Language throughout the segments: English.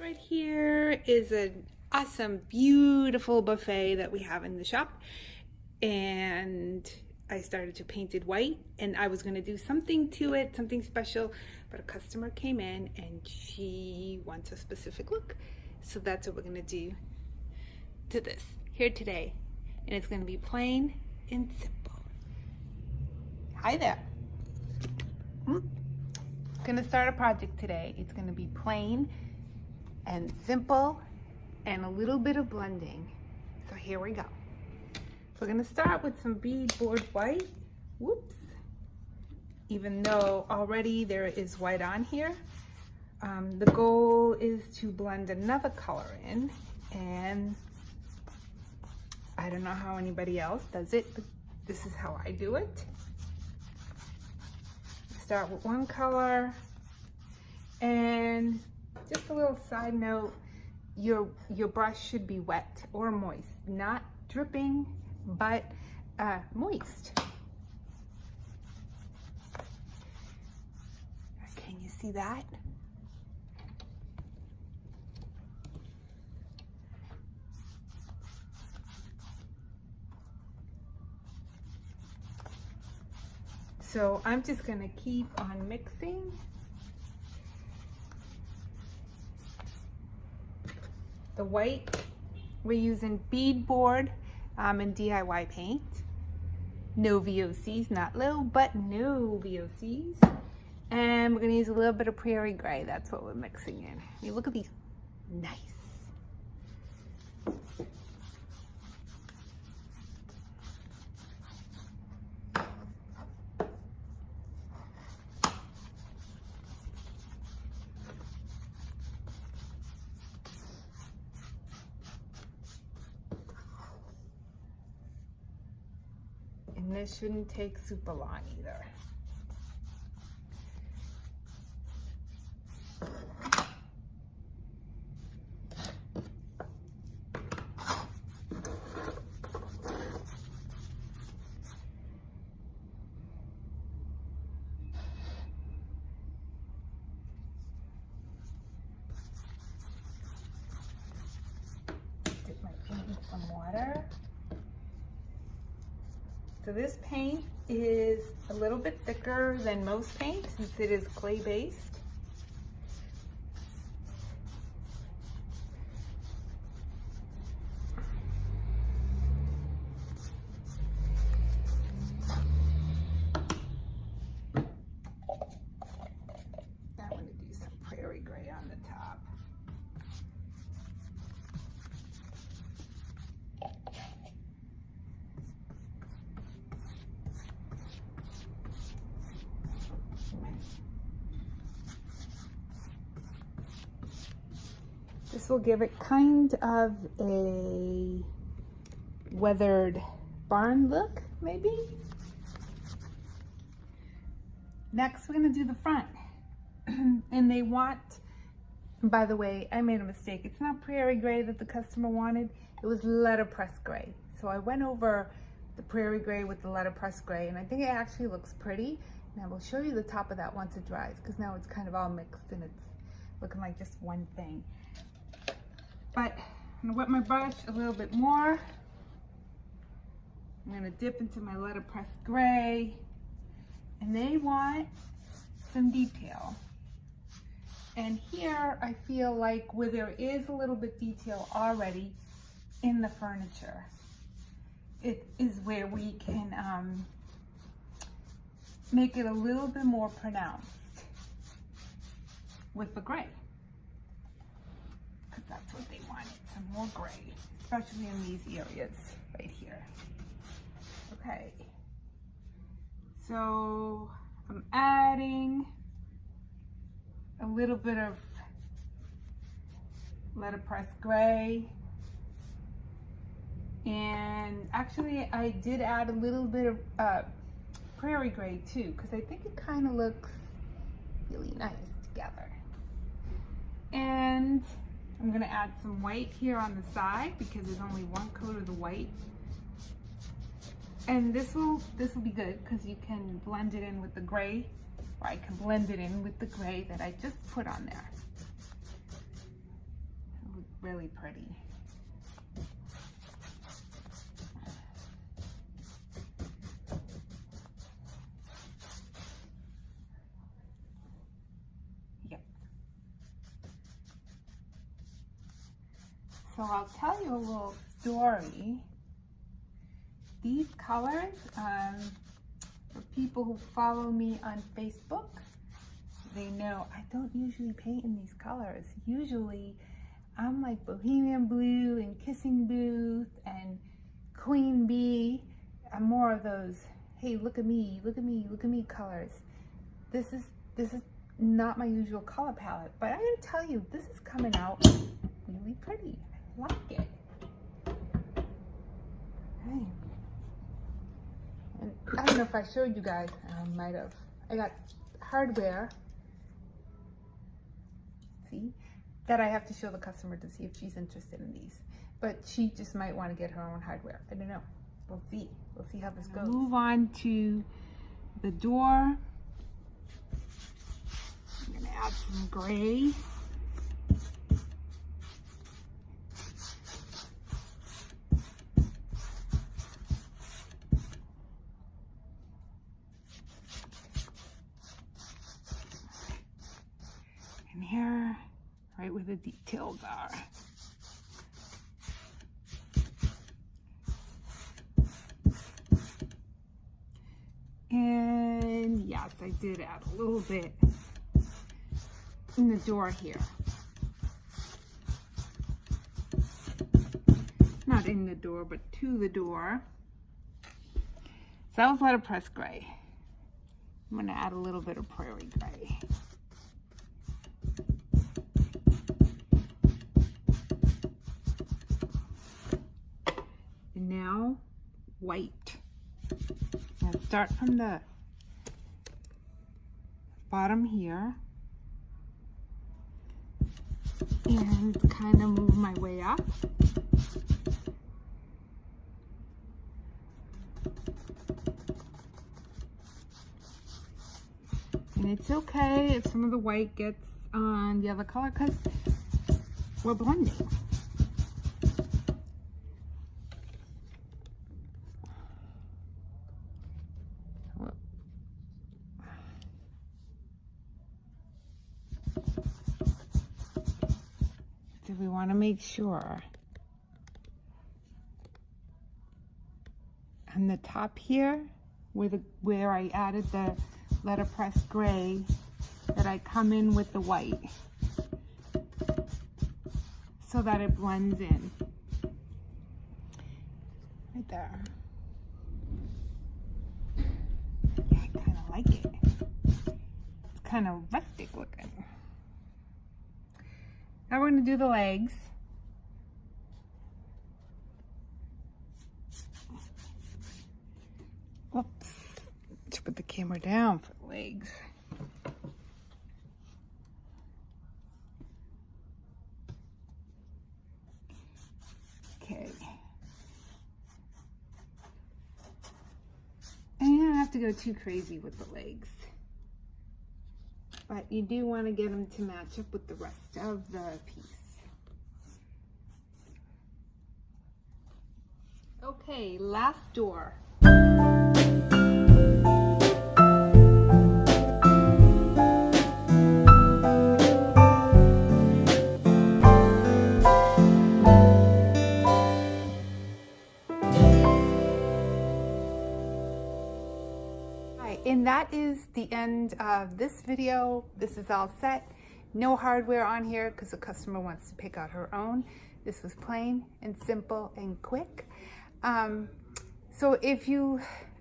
Right here is an awesome, beautiful buffet that we have in the shop. And I started to paint it white, and I was going to do something to it, something special, but a customer came in and she wants a specific look. So that's what we're going to do to this here today. And it's going to be plain and simple. Hi there. Gonna start a project today. It's gonna be plain and simple and a little bit of blending. So here we go. We're gonna start with some beadboard white. Whoops. Even though already there is white on here, the goal is to blend another color in, and I don't know how anybody else does it, but this is how I do it. Start with one color, and just a little side note, your brush should be wet or moist, not dripping, but moist. Can you see that? So I'm just going to keep on mixing. The white, we're using beadboard and DIY paint. No VOCs, not low, but no VOCs. And we're going to use a little bit of prairie gray. That's what we're mixing in. I mean, look at these. Nice. And this shouldn't take super long either. Dip my paint in some water. So this paint is a little bit thicker than most paint since it is clay based. I want to do some prairie gray on the top. This will give it kind of a weathered barn look, maybe. Next, we're gonna do the front. And they want, by the way, I made a mistake. It's not prairie gray that the customer wanted. It was letterpress gray. So I went over the prairie gray with the letterpress gray, and I think it actually looks pretty. And I will show you the top of that once it dries, because now it's kind of all mixed and it's looking like just one thing. But I'm gonna wet my brush a little bit more. I'm gonna dip into my letterpress gray, and they want some detail. And here I feel like where there is a little bit detail already in the furniture, it is where we can make it a little bit more pronounced with the gray. Because that's what they wanted, some more gray, especially in these areas right here. Okay, so I'm adding a little bit of letterpress gray, and actually I did add a little bit of prairie gray too, because I think it kind of looks really nice together. And I'm gonna add some white here on the side because there's only one coat of the white. And this will be good because you can blend it in with the gray, or I can blend it in with the gray that I just put on there. really pretty. Yep. So I'll tell you a little story. These colors, for people who follow me on Facebook, they know I don't usually paint in these colors. Usually I'm like Bohemian Blue and Kissing Booth and Queen Bee. I'm more of those, hey, look at me, look at me, look at me colors. This is not my usual color palette, but I'm gonna tell you, this is coming out really pretty. I like it. Hey. And I don't know if I showed you guys, I might have. I got hardware, see, that I have to show the customer to see if she's interested in these. But she just might want to get her own hardware. I don't know. We'll see. We'll see how this goes. Move on to the door. I'm gonna add some gray. And here, right where the details are. And yes, I did add a little bit in the door here. Not in the door, but to the door. So that was letterpress gray. I'm gonna add a little bit of prairie gray. And now white. Now start from the bottom here and kind of move my way up. And it's okay if some of the white gets on the other color because we're blending. So we want to make sure on the top here where I added the letterpress gray that I come in with the white so that it blends in right there. Yeah, I kind of like it. It's kind of rustic looking. Now we're going to do the legs. Whoops. Let's put the camera down for the legs. Okay. And you don't have to go too crazy with the legs. But you do want to get them to match up with the rest of the piece. Okay, last door. And that is the end of this video. This is all set. No hardware on here because the customer wants to pick out her own. This was plain and simple and quick. So if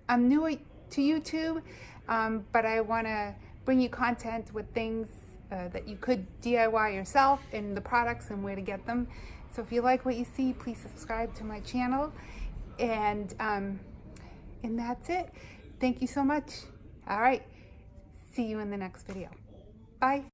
I'm new to YouTube, but I want to bring you content with things that you could DIY yourself and the products and where to get them. So if you like what you see, please subscribe to my channel. And that's it. Thank you so much. All right, see you in the next video. Bye.